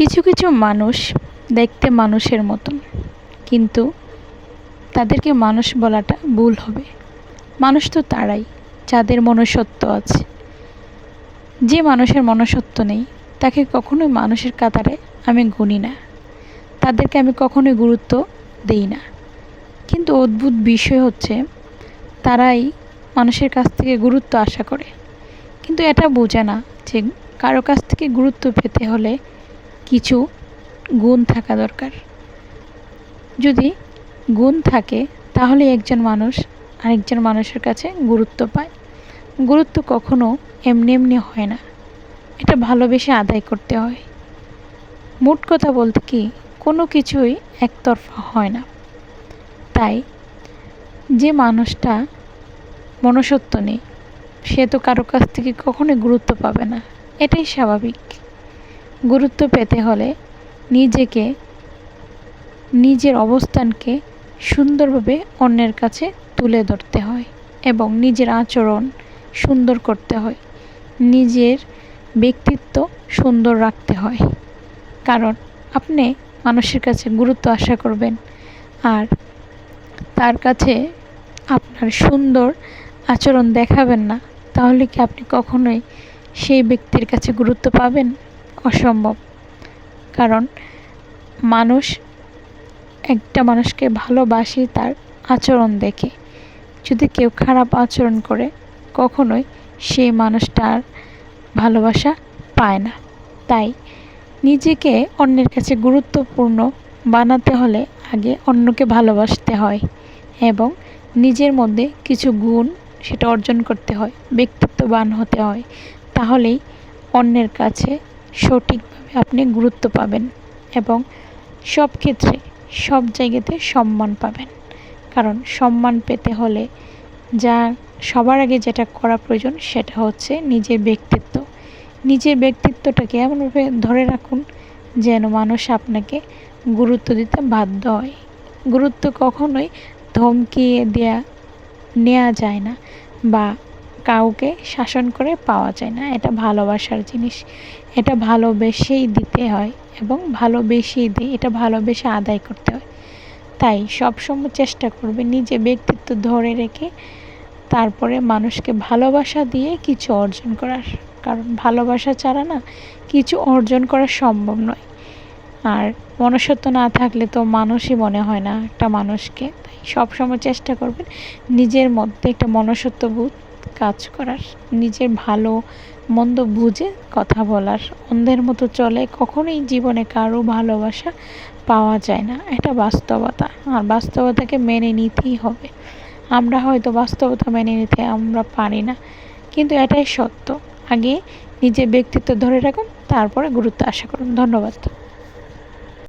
কিছু কিছু মানুষ দেখতে মানুষের মতন, কিন্তু তাদেরকে মানুষ বলাটা ভুল হবে। মানুষ তো তারাই যাদের মনুষ্যত্ব আছে। যে মানুষের মনুষ্যত্ব নেই তাকে কখনোই মানুষের কাতারে আমি গুনি না, তাদেরকে আমি কখনোই গুরুত্ব দেই না। কিন্তু অদ্ভুত বিষয় হচ্ছে তারাই মানুষের কাছ থেকে গুরুত্ব আশা করে, কিন্তু এটা বোঝে না যে কারো কাছ থেকে গুরুত্ব পেতে হলে কিছু গুণ থাকা দরকার। যদি গুণ থাকে তাহলে একজন মানুষ আরেকজন মানুষের কাছে গুরুত্ব পায়। গুরুত্ব কখনো এমনি এমনি হয় না, এটা ভালোবেসে আদায় করতে হয়। মোট কথা বলতে কি, কোনো কিছুই একতরফা হয় না। তাই যে মানুষটা মনুষ্যত্ব নেই সে তো কারো কাছ থেকে কখনোই গুরুত্ব পাবে না, এটাই স্বাভাবিক। গুরুত্ব পেতে হলে নিজেকে, নিজের অবস্থানকে সুন্দরভাবে অন্যের কাছে তুলে ধরতে হয় এবং নিজের আচরণ সুন্দর করতে হয়, নিজের ব্যক্তিত্ব সুন্দর রাখতে হয়। কারণ আপনি মানুষের কাছে গুরুত্ব আশা করবেন আর তার কাছে আপনার সুন্দর আচরণ দেখাবেন না, তাহলে কি আপনি কখনোই সেই ব্যক্তির কাছে গুরুত্ব পাবেন? অসম্ভব। কারণ মানুষ একটা মানুষকে ভালোবাসি তার আচরণ দেখে। যদি কেউ খারাপ আচরণ করে কখনোই সেই মানুষটার ভালোবাসা পায় না। তাই নিজেকে অন্যের কাছে গুরুত্বপূর্ণ বানাতে হলে আগে অন্যকে ভালোবাসতে হয় এবং নিজের মধ্যে কিছু গুণ সেটা অর্জন করতে হয়, ব্যক্তিত্ববান হতে হয়। তাহলেই অন্যের কাছে সঠিকভাবে আপনি গুরুত্ব পাবেন এবং সব ক্ষেত্রে সব জায়গাতে সম্মান পাবেন। কারণ সম্মান পেতে হলে যা সবার আগে যেটা করা প্রয়োজন সেটা হচ্ছে নিজের ব্যক্তিত্ব। নিজের ব্যক্তিত্বটাকে এমনভাবে ধরে রাখুন যেন মানুষ আপনাকে গুরুত্ব দিতে বাধ্য হয়। গুরুত্ব কখনোই ধমকিয়ে নেওয়া যায় না বা কাউকে শাসন করে পাওয়া যায় না। এটা ভালোবাসার জিনিস, এটা ভালোবেসেই দিতে হয় এবং ভালোবেসেই এটা ভালোবেসে আদায় করতে হয়। তাই সবসময় চেষ্টা করবে নিজে ব্যক্তিত্ব ধরে রেখে তারপরে মানুষকে ভালোবাসা দিয়ে কিছু অর্জন করার। কারণ ভালোবাসা ছাড়া না কিছু অর্জন করা সম্ভব নয়। আর মনুষ্যত্ব না থাকলে তো মানুষই মনে হয় না একটা মানুষকে। তাই সবসময় চেষ্টা করবেন নিজের মধ্যে একটা মনুষ্যত্ববোধ কাজ করার, নিজের ভালো মন্দ বুঝে কথা বলার। অন্ধের মতো চলে কখনোই জীবনে কারো ভালোবাসা পাওয়া যায় না, এটা বাস্তবতা। আর বাস্তবতাকে মেনে নিতেই হবে। আমরা হয়তো বাস্তবতা মেনে নিতে আমরা পারি না, কিন্তু এটাই সত্য। আগে নিজের ব্যক্তিত্ব ধরে রাখুন, তারপরে গুরুত্ব আশা করুন। ধন্যবাদ।